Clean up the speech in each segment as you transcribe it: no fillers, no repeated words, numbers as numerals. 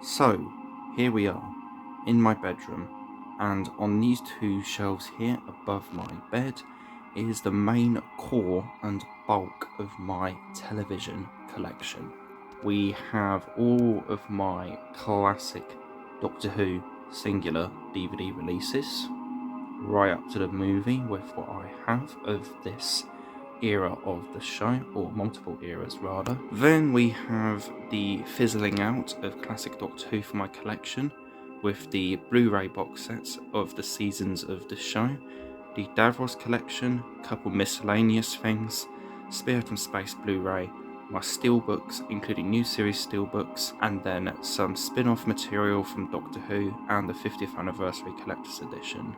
So, here we are, in my bedroom, and on these two shelves here above my bed is the main core and bulk of my television collection. We have all of my classic Doctor Who singular DVD releases, right up to the movie with what I have of this era of the show, or multiple eras rather. Then we have the fizzling out of classic Doctor Who for my collection, with the Blu-ray box sets of the seasons of the show, the Davros collection, a couple miscellaneous things, Spirit from Space Blu-ray, my steelbooks, including new series steelbooks, and then some spin-off material from Doctor Who and the 50th anniversary collector's edition.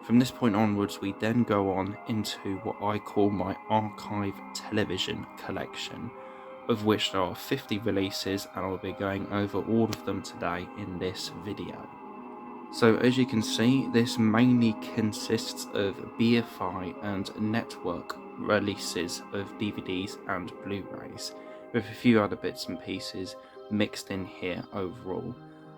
From this point onwards, we then go on into what I call my archive television collection, of which there are 50 releases, and I'll be going over all of them today in this video. So as you can see, this mainly consists of BFI and network releases of DVDs and Blu-rays, with a few other bits and pieces mixed in here overall.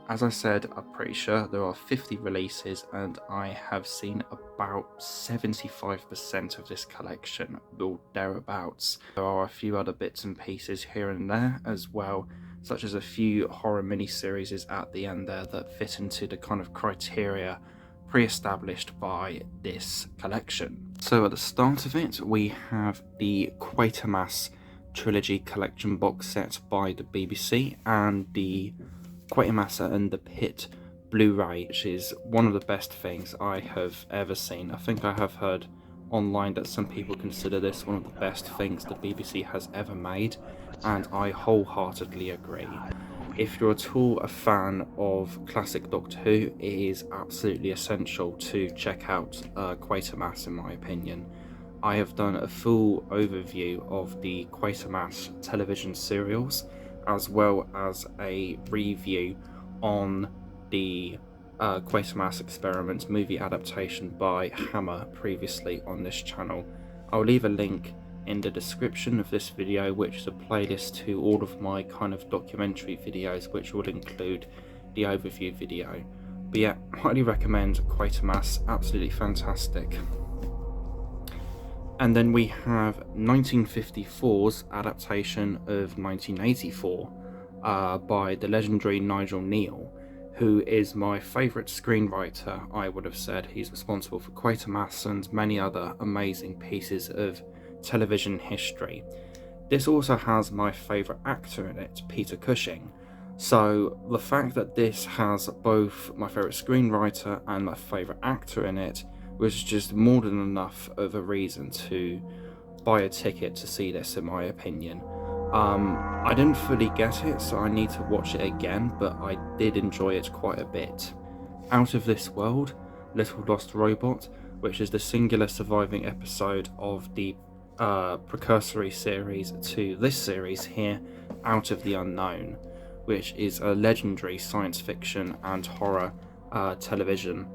As I said, I'm pretty sure there are 50 releases, and I have seen about 75% of this collection, or thereabouts. There are a few other bits and pieces here and there as well, such as a few horror mini-series at the end there that fit into the kind of criteria pre-established by this collection. So at the start of it, we have the Quatermass Trilogy Collection box set by the BBC, and the Quatermass and the Pit Blu-ray, which is one of the best things I have ever seen. I think I have heard online that some people consider this one of the best things the BBC has ever made, and I wholeheartedly agree. If you're at all a fan of classic Doctor Who, it is absolutely essential to check out Quatermass in my opinion. I have done a full overview of the Quatermass television serials, as well as a review on the Quatermass Experiment movie adaptation by Hammer previously on this channel. I'll leave a link in the description of this video, which is a playlist to all of my kind of documentary videos, which will include the overview video. But yeah, highly recommend Quatermass, absolutely fantastic. And then we have 1954's adaptation of 1984 by the legendary Nigel Kneale, who is my favourite screenwriter. I would have said he's responsible for Quatermass and many other amazing pieces of television history. This also has my favourite actor in it, Peter Cushing. So the fact that this has both my favourite screenwriter and my favourite actor in it was just more than enough of a reason to buy a ticket to see this, in my opinion. I didn't fully get it, so I need to watch it again, but I did enjoy it quite a bit. Out of This World, Little Lost Robot, which is the singular surviving episode of the precursory series to this series here, Out of the Unknown, which is a legendary science fiction and horror television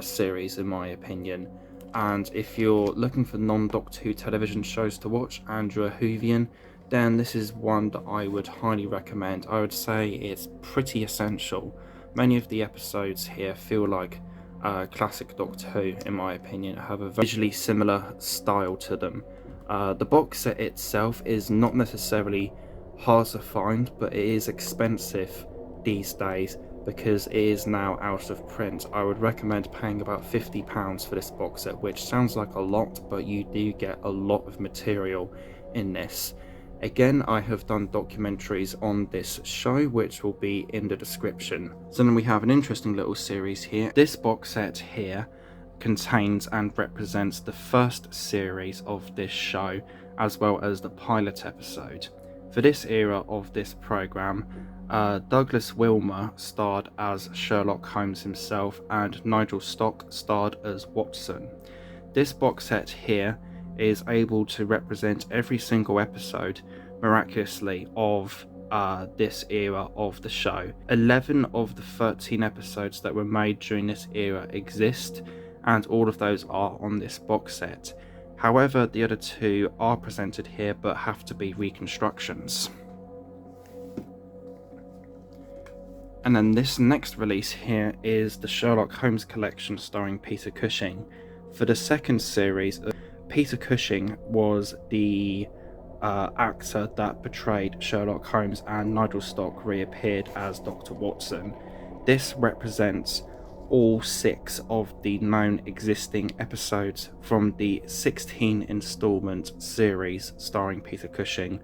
series in my opinion. And if you're looking for non-Doctor Who television shows to watch and you're a Whovian, then this is one that I would highly recommend. I would say it's pretty essential. Many of the episodes here feel like classic Doctor Who in my opinion, have a visually similar style to them. The box set itself is not necessarily hard to find, but it is expensive these days because it is now out of print. I would recommend paying about £50 for this box set, which sounds like a lot, but you do get a lot of material in this. Again, I have done documentaries on this show, which will be in the description. So then we have an interesting little series here. This box set here contains and represents the first series of this show, as well as the pilot episode. For this era of this program, Douglas Wilmer starred as Sherlock Holmes himself, and Nigel Stock starred as Watson. This box set here is able to represent every single episode, miraculously, of this era of the show. 11 of the 13 episodes that were made during this era exist, and all of those are on this box set. However, the other two are presented here but have to be reconstructions. And then this next release here is the Sherlock Holmes collection starring Peter Cushing. For the second series, Peter Cushing was the actor that portrayed Sherlock Holmes, and Nigel Stock reappeared as Dr. Watson. This represents all 6 of the known existing episodes from the 16 installment series starring Peter Cushing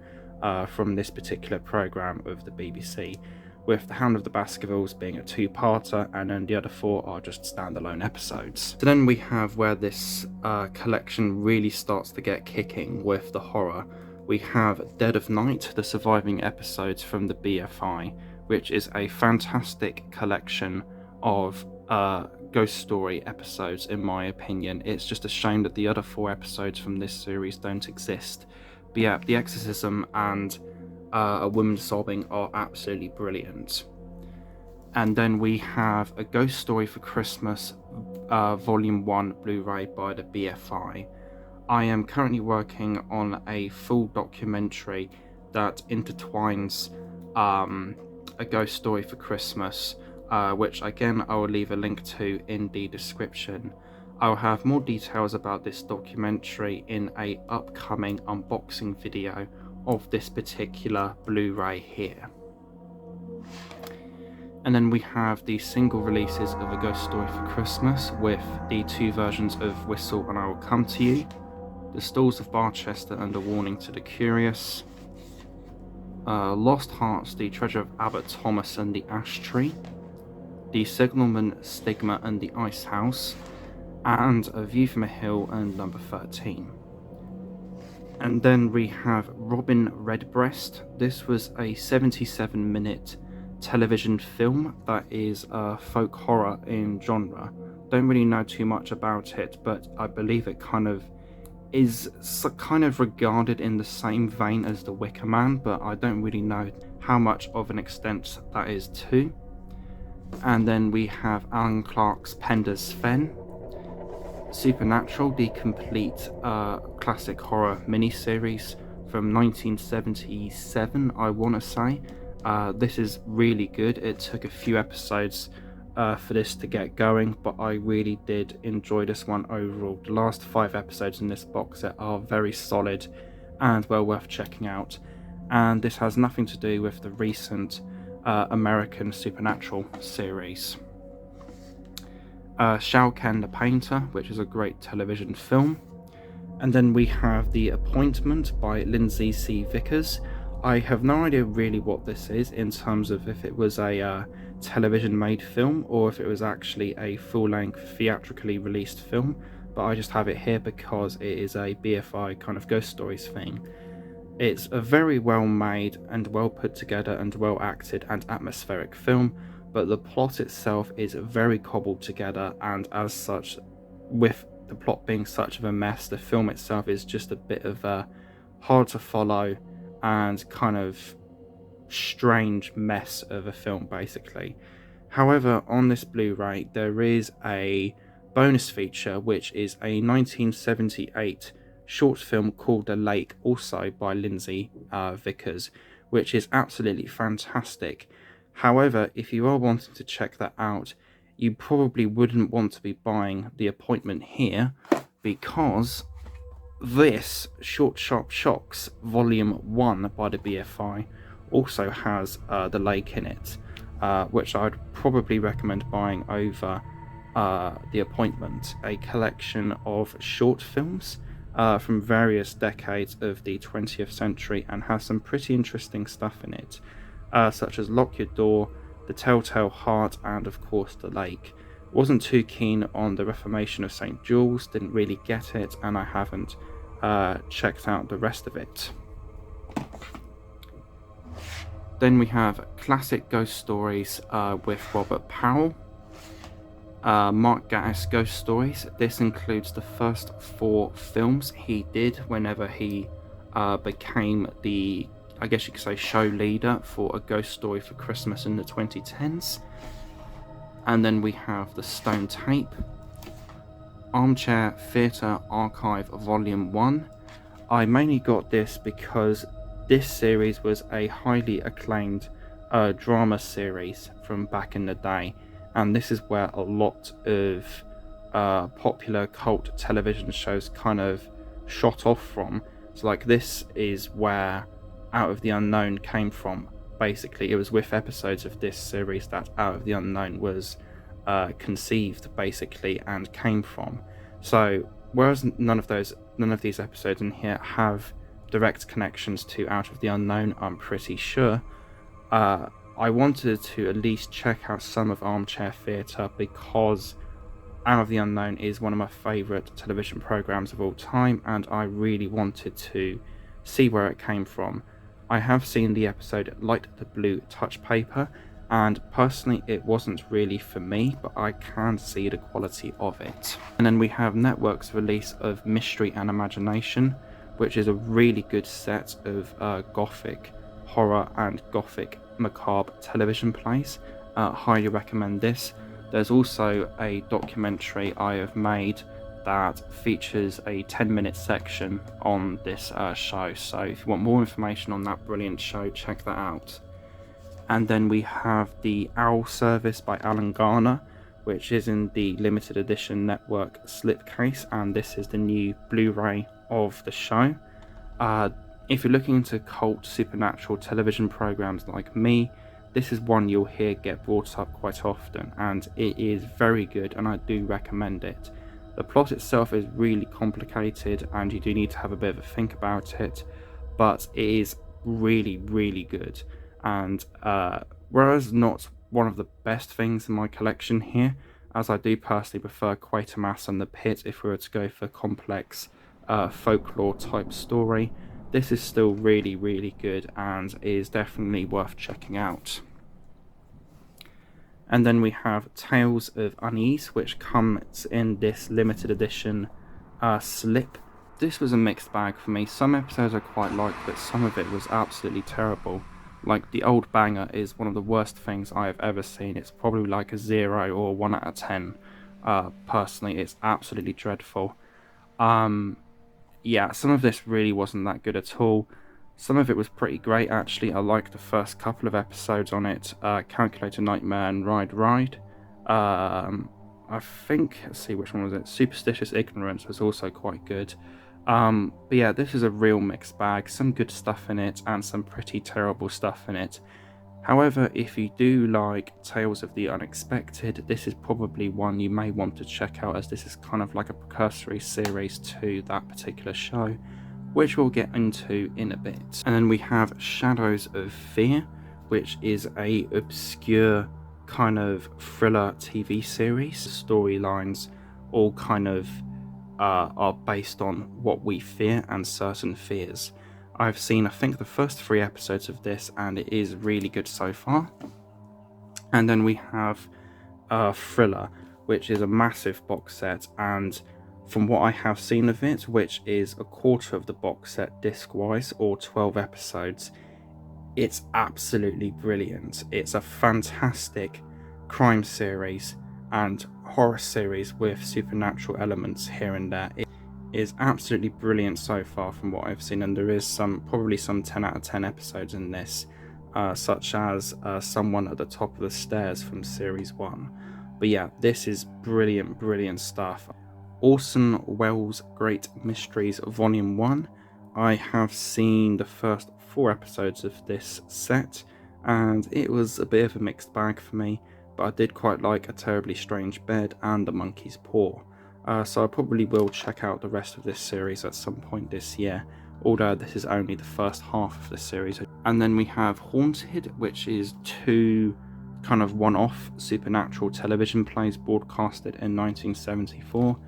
from this particular programme of the BBC, with The Hound of the Baskervilles being a 2-parter, and then the other 4 are just standalone episodes. So then we have where this collection really starts to get kicking with the horror. We have Dead of Night, the surviving episodes from the BFI, which is a fantastic collection of ghost story episodes, in my opinion. It's just a shame that the other 4 episodes from this series don't exist. But yeah, The Exorcism and A Woman Sobbing are absolutely brilliant. And then we have A Ghost Story for Christmas Volume 1 Blu-ray by the BFI. I am currently working on a full documentary that intertwines A Ghost Story for Christmas, which again I will leave a link to in the description. I'll have more details about this documentary in a upcoming unboxing video of this particular Blu-ray here. And then we have the single releases of A Ghost Story for Christmas with the 2 versions of Whistle and I Will Come to You, The Stalls of Barchester and A Warning to the Curious, Lost Hearts, The Treasure of Abbot Thomas and the Ash Tree, The Signalman Stigma and the Ice House, and A View from a Hill and Number 13. And then we have Robin Redbreast. This was a 77-minute television film that is folk horror in genre. Don't really know too much about it, but I believe it kind of is kind of regarded in the same vein as The Wicker Man, but I don't really know how much of an extent that is too. And then we have Alan Clark's Pender's Fen, Supernatural, the complete classic horror miniseries from 1977, I want to say. This is really good. It took a few episodes for this to get going, but I really did enjoy this one overall. The last 5 episodes in this box set are very solid and well worth checking out. And this has nothing to do with the recent American Supernatural series. Shao Ken the Painter, which is a great television film. And then we have The Appointment by Lindsay C. Vickers. I have no idea really what this is in terms of if it was a television made film or if it was actually a full-length theatrically released film, but I just have it here because it is a BFI kind of ghost stories thing. It's a very well made and well put together and well acted and atmospheric film, but the plot itself is very cobbled together, and as such, with the plot being such of a mess, the film itself is just a bit of a hard to follow and kind of strange mess of a film basically. However, on this Blu-ray there is a bonus feature which is a 1978 short film called The Lake, also by Lindsay Vickers, which is absolutely fantastic. However, if you are wanting to check that out, you probably wouldn't want to be buying The Appointment here, because this Short Sharp Shocks Volume 1 by the BFI also has The Lake in it, which I'd probably recommend buying over The Appointment, a collection of short films from various decades of the 20th century, and has some pretty interesting stuff in it, such as Lock Your Door, The Telltale Heart, and of course The Lake. Wasn't too keen on The Reformation of St. Jules, didn't really get it, and I haven't checked out the rest of it. Then we have Classic Ghost Stories with Robert Powell. Mark Gatiss Ghost Stories. This includes the first 4 films he did whenever he became the, I guess you could say, show leader for A Ghost Story for Christmas in the 2010s. And then we have The Stone Tape, Armchair Theatre Archive Volume 1. I mainly got this because this series was a highly acclaimed drama series from back in the day, and this is where a lot of popular cult television shows kind of shot off from. So like this is where Out of the Unknown came from. Basically, it was with episodes of this series that Out of the Unknown was conceived, basically, and came from. So whereas none of these episodes in here have direct connections to Out of the Unknown, I'm pretty sure, I wanted to at least check out some of Armchair Theatre because Out of the Unknown is one of my favourite television programmes of all time, and I really wanted to see where it came from. I have seen the episode Light the Blue Touch Paper, and personally it wasn't really for me, but I can see the quality of it. And then we have Network's release of Mystery and Imagination, which is a really good set of gothic horror and gothic macabre television plays. Highly recommend this. There's also a documentary I have made that features a 10-minute section on this show, so if you want more information on that brilliant show, check that out. And then we have The Owl Service by Alan Garner, which is in the limited edition network slipcase, and this is the new Blu-ray of the show. If you're looking into cult supernatural television programs like me, this is one you'll hear get brought up quite often, and it is very good, and I do recommend it. The plot itself is really complicated, and you do need to have a bit of a think about it, but it is really, really good. And whereas not one of the best things in my collection here, as I do personally prefer Quatermass and The Pit if we were to go for complex folklore type story, this is still really, really good and is definitely worth checking out. And then we have Tales of Unease, which comes in this limited edition slip. This was a mixed bag for me. Some episodes I quite liked, but some of it was absolutely terrible. Like, The Old Banger is one of the worst things I have ever seen. It's probably like a 0 or 1 out of 10. Personally, it's absolutely dreadful. Yeah, some of this really wasn't that good at all. Some of it was pretty great, actually. I liked the first couple of episodes on it. Calculator Nightmare and Ride. I think, let's see, which one was it? Superstitious Ignorance was also quite good. But yeah, this is a real mixed bag. Some good stuff in it and some pretty terrible stuff in it. However, if you do like Tales of the Unexpected, this is probably one you may want to check out, as this is kind of like a precursory series to that particular show, which we'll get into in a bit. And then we have Shadows of Fear, which is a obscure kind of thriller TV series. Storylines all kind of are based on what we fear and certain fears. I've seen, I think, the first 3 episodes of this, and it is really good so far. And then we have Thriller, which is a massive box set, and from what I have seen of it, which is a quarter of the box set disc-wise, or 12 episodes, it's absolutely brilliant. It's a fantastic crime series and horror series with supernatural elements here and there. It is absolutely brilliant so far from what I've seen, and there is probably some 10 out of 10 episodes in this, such as Someone at the Top of the Stairs from series 1. But yeah, this is brilliant stuff. Orson Welles' Great Mysteries Volume 1. I have seen the first 4 episodes of this set, and it was a bit of a mixed bag for me, but I did quite like A Terribly Strange Bed and The Monkey's Paw. So I probably will check out the rest of this series at some point this year, although this is only the first half of the series. And then we have Haunted, which is 2 kind of one-off supernatural television plays broadcasted in 1974.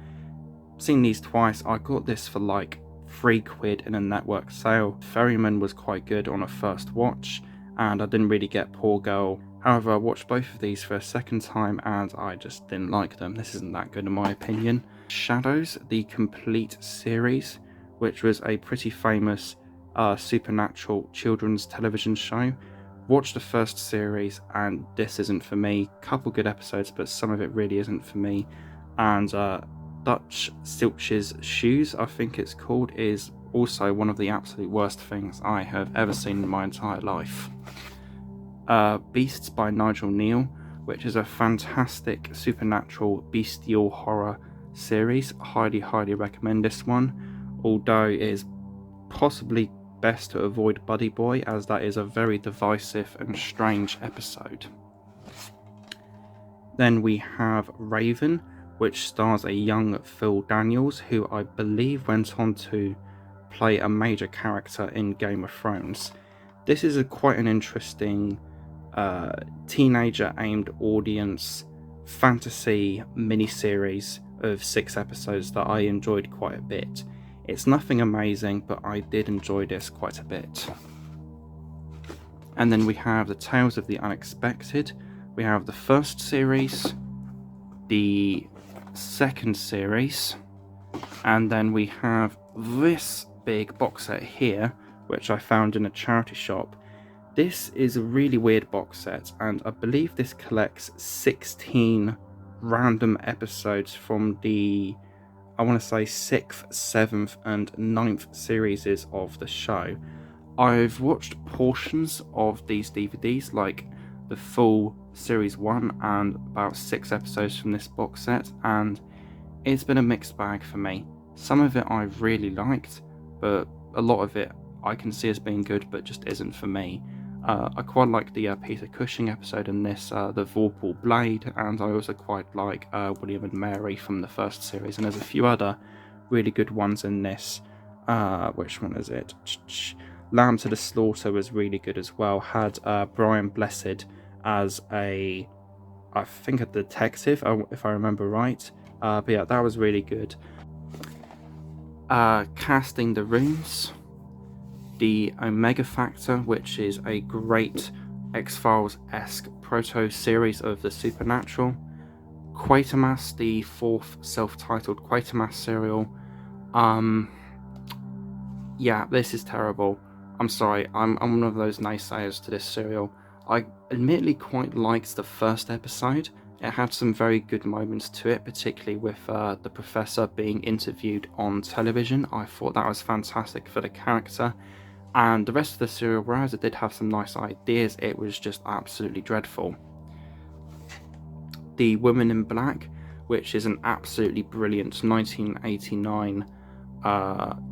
Seen these twice. I got this for like £3 in a network sale. Ferryman was quite good on a first watch, and I didn't really get Poor Girl. However, I watched both of these for a second time and I just didn't like them. This isn't that good in my opinion. Shadows, the complete series, which was a pretty famous supernatural children's television show. Watched the first series and this isn't for me. Couple good episodes, but some of it really isn't for me. And Dutch Silch's Shoes, I think it's called, is also one of the absolute worst things I have ever seen in my entire life. Beasts by Nigel Neal, which is a fantastic supernatural bestial horror series. Highly recommend this one, although it is possibly best to avoid Buddy Boy, as that is a very divisive and strange episode. Then we have Raven, which stars a young Phil Daniels, who I believe went on to play a major character in Game of Thrones. This is quite an interesting teenager-aimed audience fantasy miniseries of 6 episodes that I enjoyed quite a bit. It's nothing amazing, but I did enjoy this quite a bit. And then we have the Tales of the Unexpected. We have the first series, the second series, and then we have this big box set here, which I found in a charity shop. This is a really weird box set, and I believe this collects 16 random episodes from the, I want to say, 6th, 7th, and 9th series of the show. I've watched portions of these DVDs, like the full series 1 and about 6 episodes from this box set, and it's been a mixed bag for me. Some of it I've really liked, but a lot of it I can see as being good, but just isn't for me. I quite like the Peter Cushing episode in this, the Vorpal Blade, and I also quite like William and Mary from the first series, and there's a few other really good ones in this. Which one is it? Lamb to the Slaughter was really good as well. Had Brian Blessed as I think a detective, if I remember right. But yeah, that was really good. Casting the Runes, the Omega Factor, which is a great X-Files-esque proto-series of the supernatural. Quatermass, the 4th self-titled Quatermass serial. Yeah, this is terrible. I'm sorry, I'm one of those naysayers to this serial. I admittedly quite liked the first episode. It had some very good moments to it, particularly with the professor being interviewed on television. I thought that was fantastic for the character. And the rest of the serial, whereas it did have some nice ideas, it was just absolutely dreadful. The Woman in Black, which is an absolutely brilliant 1989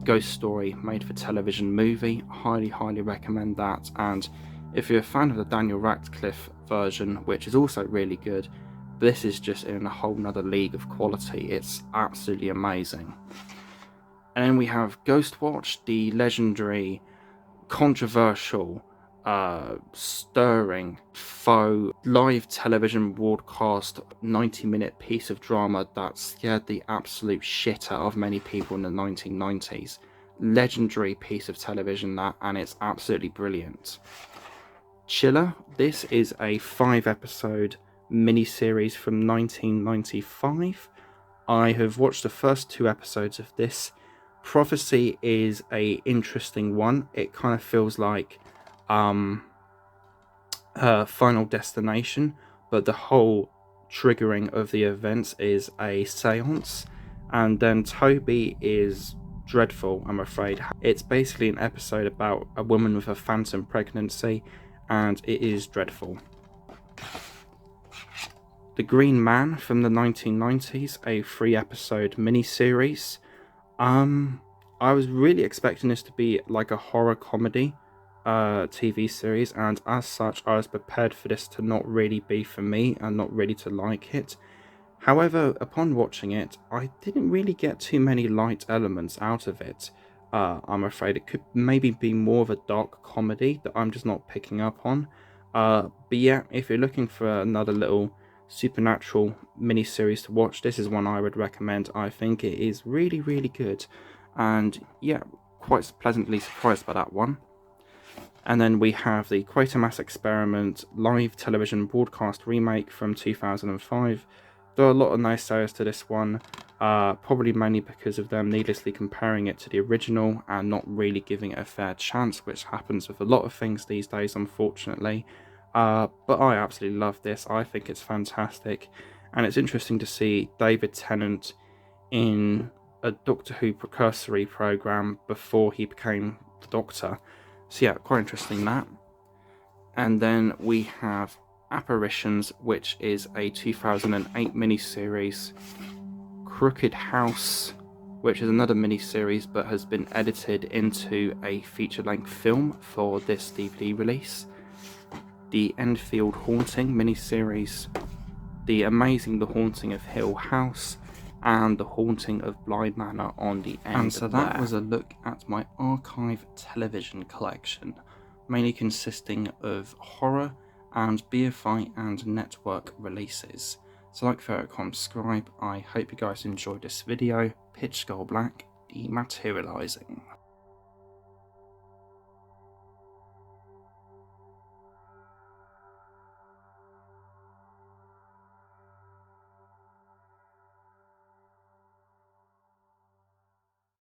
ghost story made for television movie. Highly recommend that. And if you're a fan of the Daniel Radcliffe version, which is also really good, this is just in a whole nother league of quality. It's absolutely amazing. And then we have Ghostwatch, the legendary, controversial, stirring, faux, live television broadcast 90-minute piece of drama that scared the absolute shit out of many people in the 1990s. Legendary piece of television that, and it's absolutely brilliant. Chiller, this is a 5-episode miniseries from 1995. I have watched the first 2 episodes of this. Prophecy is a interesting one. It kind of feels like Final Destination, but the whole triggering of the events is a seance. And then Toby is dreadful, I'm afraid. It's basically an episode about a woman with a phantom pregnancy, and it is dreadful. The Green Man from the 1990s, a 3-episode miniseries. I was really expecting this to be like a horror comedy TV series, and as such I was prepared for this to not really be for me and not really to like it. However, upon watching it, I didn't really get too many light elements out of it. I'm afraid it could maybe be more of a dark comedy that I'm just not picking up on. But yeah, if you're looking for another little supernatural miniseries to watch, this is one I would recommend. I think it is really good, and yeah, quite pleasantly surprised by that one. And then we have the Quatermass Experiment live television broadcast remake from 2005. There are a lot of naysayers to this one, probably mainly because of them needlessly comparing it to the original and not really giving it a fair chance, which happens with a lot of things these days, unfortunately. But I absolutely love this. I think it's fantastic, and it's interesting to see David Tennant in a Doctor Who precursory program before he became the Doctor. So yeah, quite interesting that. And then we have Apparitions, which is a 2008 miniseries. Crooked House, which is another miniseries but has been edited into a feature-length film for this DVD release. The Enfield Haunting miniseries, The Amazing The Haunting of Hill House, and The Haunting of Bly Manor on the end. And so that was a look at my archive television collection, mainly consisting of horror and BFI and network releases. So like, favorite, comment, subscribe. I hope you guys enjoyed this video. Pitch Skull Black, dematerializing.